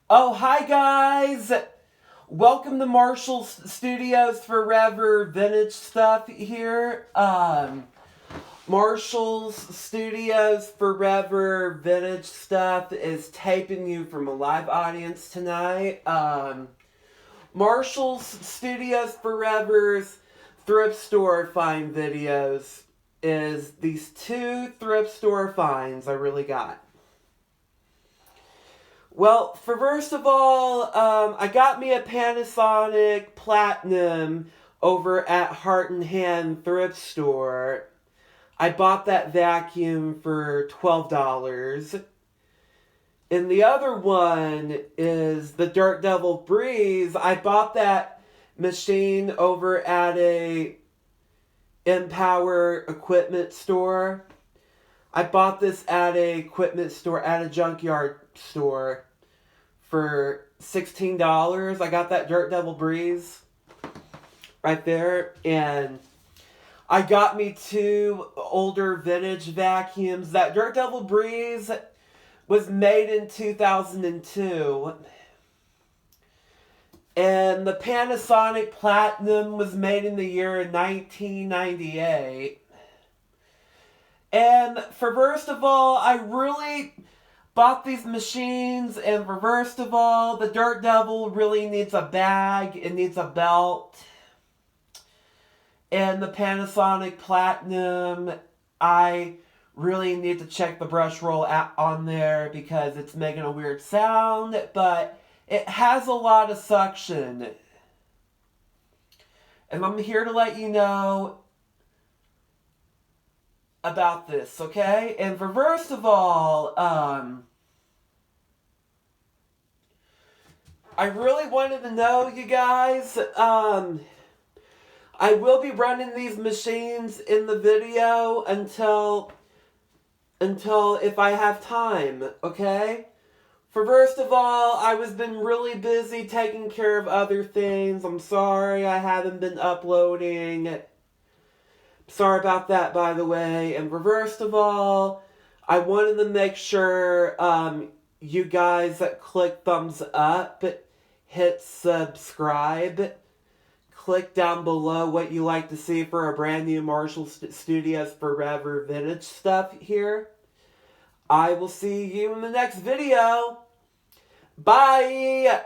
Oh, hi guys! Welcome to Marshall's Studios Forever Vintage Stuff here. Marshall's Studios Forever Vintage Stuff is taping you from a live audience tonight. Marshall's Studios Forever's thrift store find videos is these two thrift store finds I really got. Well, for first of all, I got me a Panasonic Platinum over at Heart and Hand thrift store. I bought that vacuum for $12. And the other one is the Dirt Devil Breeze. I bought that machine over at a Empower equipment store. I bought this at a equipment store, at a junkyard store for $16. I got that Dirt Devil Breeze right there. And I got me two older vintage vacuums. That Dirt Devil Breeze was made in 2002. And the Panasonic Platinum was made in the year 1998. And for first of all, I really bought these machines, and for first of all, the Dirt Devil really needs a bag, it needs a belt. And the Panasonic Platinum, I really need to check the brush roll on there because it's making a weird sound, but it has a lot of suction. And I'm here to let you know about this, okay? And for first of all, I really wanted to know, you guys, I will be running these machines in the video until if I have time, okay? For first of all, I was been really busy taking care of other things. I'm sorry I haven't been uploading. Sorry about that, by the way. And for first of all, I wanted to make sure you guys that click thumbs up, hit subscribe, click down below what you like to see for a brand new Marshall Studios Forever vintage stuff here. I will see you in the next video. Bye!